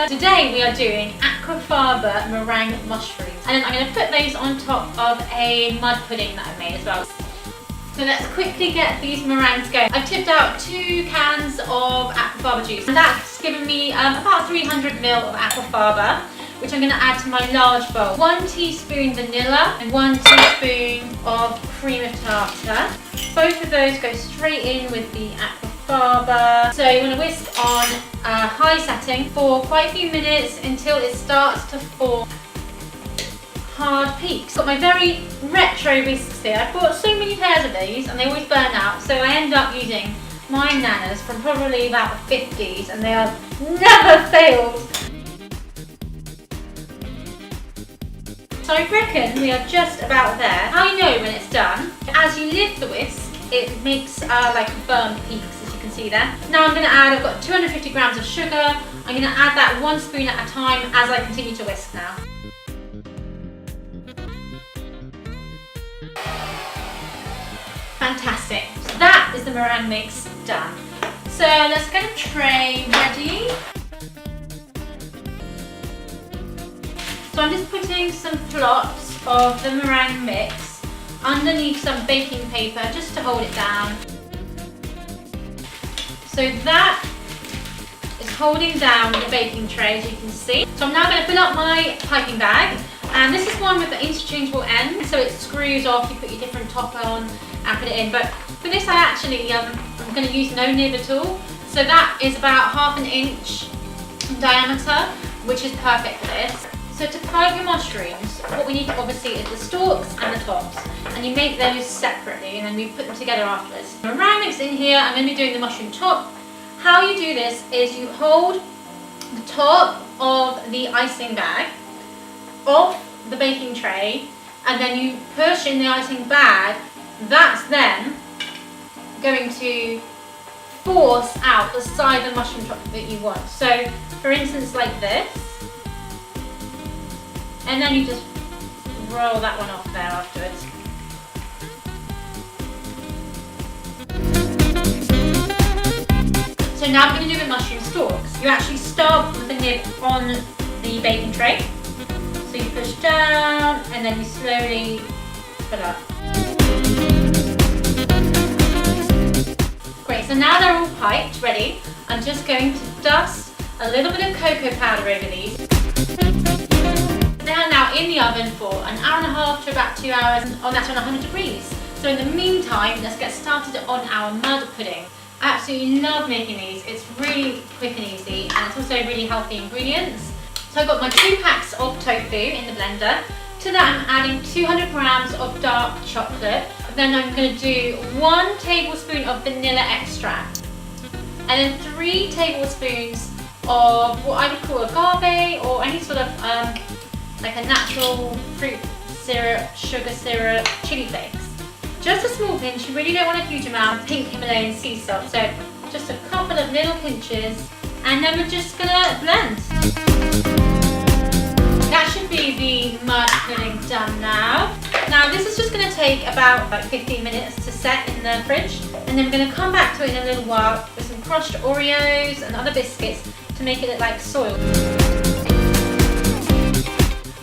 Aquafaba. Today we are doing Aquafaba meringue mushrooms, and then I'm going to put those on top of a mud pudding that I made as well. So let's quickly get these meringues going. I've tipped out 2 cans of Aquafaba juice, and that's given me about 300 ml of Aquafaba, which I'm going to add to my large bowl. 1 teaspoon vanilla and 1 teaspoon of cream of tartar. Both of those go straight in with the Aquafaba. So you want to whisk on a high setting for quite a few minutes until it starts to form hard peaks. Got my very retro whisks here. I've bought so many pairs of these and they always burn out, so I end up using my Nanas from probably about the 50s, and they have never failed. So I reckon we are just about there. How you know when it's done, as you lift the whisk, it makes like firm peaks, as you can see there. Now I'm going to add, I've got 250 grams of sugar. I'm going to add that 1 spoon at a time as I continue to whisk now. Fantastic. So that is the meringue mix done. So let's get a tray ready. So I'm just putting some flops of the meringue mix underneath some baking paper just to hold it down. So that is holding down the baking tray, as you can see. So I'm now going to fill up my piping bag, and this is one with the interchangeable end, so it screws off. You put your different top on and put it in. But for this, I actually I'm going to use no nib at all. So that is about 1/2 inch in diameter, which is perfect for this. So to pipe your mushrooms, what we need obviously is the stalks and the tops, and you make those separately and then we put them together afterwards. Meringue mix in here, I'm going to be doing the mushroom top. How you do this is you hold the top of the icing bag off the baking tray, and then you push in the icing bag. That's then going to force out the side of the mushroom top that you want. So for instance, like this. And then you just roll that one off there afterwards. So now I'm going to do the mushroom stalks. You actually start with the nib on the baking tray. So you push down and then you slowly pull up. Great, so now they're all piped, ready. I'm just going to dust a little bit of cocoa powder over these. They are now in the oven for 1.5 hours to about 2 hours, and that's on 100 degrees. So in the meantime, let's get started on our mud pudding. I absolutely love making these. It's really quick and easy, and it's also really healthy ingredients. So I've got my 2 packs of tofu in the blender. To that I'm adding 200 grams of dark chocolate. Then I'm going to do 1 tablespoon of vanilla extract, and then 3 tablespoons of what I would call agave, or any sort of like a natural fruit syrup, sugar syrup, chilli flakes. Just a small pinch, you really don't want a huge amount. Pink Himalayan sea salt, so just a couple of little pinches, and then we're just gonna blend. That should be the mud pudding done now. Now this is just gonna take about 15 minutes to set in the fridge, and then we're gonna come back to it in a little while with some crushed Oreos and other biscuits to make it look like soil.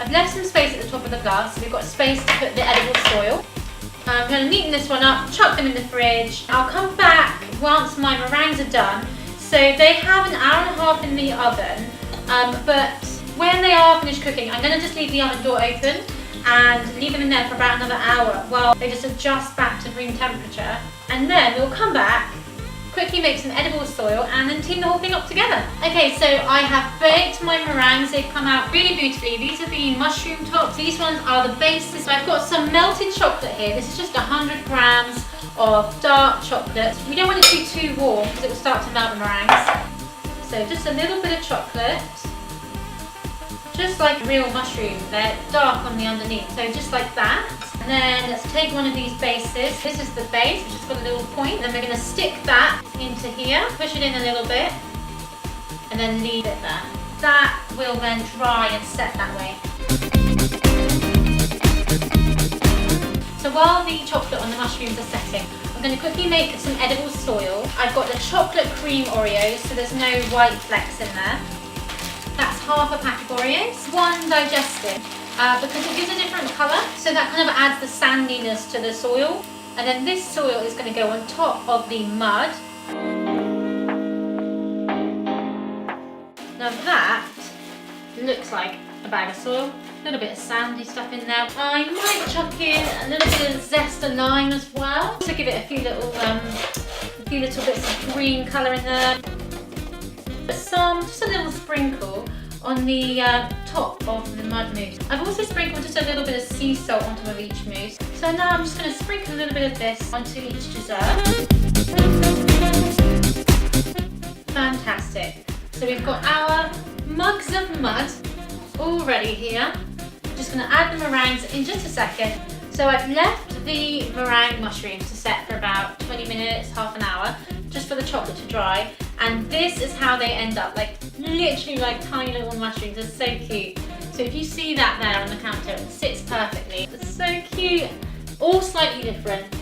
I've left some space at the top of the glass, so we've got space to put the edible soil. I'm going to neaten this one up, chuck them in the fridge. I'll come back once my meringues are done. So they have 1.5 hours in the oven, but when they are finished cooking, I'm going to just leave the oven door open and leave them in there for about another hour while they just adjust back to room temperature. And then we'll come back, quickly make some edible soil, and then team the whole thing up together. Okay, so I have baked my meringues. They've come out really beautifully. These are the mushroom tops. These ones are the bases. So I've got some melted chocolate here. This is just 100 grams of dark chocolate. We don't want it to be too warm because it will start to melt the meringues. So just a little bit of chocolate. Just like real mushroom, they're dark on the underneath. So just like that. And then let's take one of these bases. This is the base, which has got a little point. Then we're going to stick that into here, push it in a little bit, and then leave it there. That will then dry and set that way. So while the chocolate on the mushrooms are setting, I'm going to quickly make some edible soil. I've got the chocolate cream Oreos, so there's no white flecks in there. That's half a pack of Oreos, 1 digestive, because it gives a different colour, so that kind of adds the sandiness to the soil. And then this soil is going to go on top of the mud. Now that looks like a bag of soil. A little bit of sandy stuff in there. I might chuck in a little bit of zest and lime as well, to give it a few little bits of green colour in there. Just a little sprinkle on the top of the mud mousse. I've also sprinkled just a little bit of sea salt on top of each mousse. So now I'm just going to sprinkle a little bit of this onto each dessert. Fantastic. So we've got our mugs of mud all ready here. I'm just going to add the meringues in just a second. So I've left the meringue mushrooms to set for about 20 minutes, half an hour, just for the chocolate to dry. And this is how they end up, like literally like tiny little mushrooms. They're so cute. So if you see that there on the counter, it sits perfectly. It's so cute. All slightly different.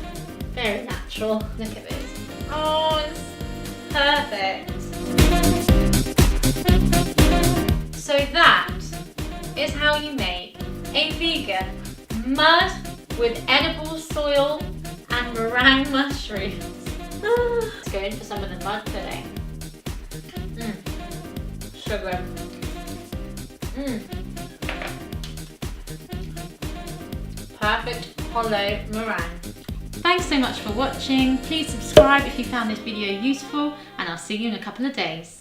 Very natural. Look at this. Oh, it's perfect. So that is how you make a vegan mud with edible soil and meringue mushrooms. Let's go in for some of the mud pudding. So good. Perfect hollow meringue. Thanks so much for watching. Please subscribe if you found this video useful, and I'll see you in a couple of days.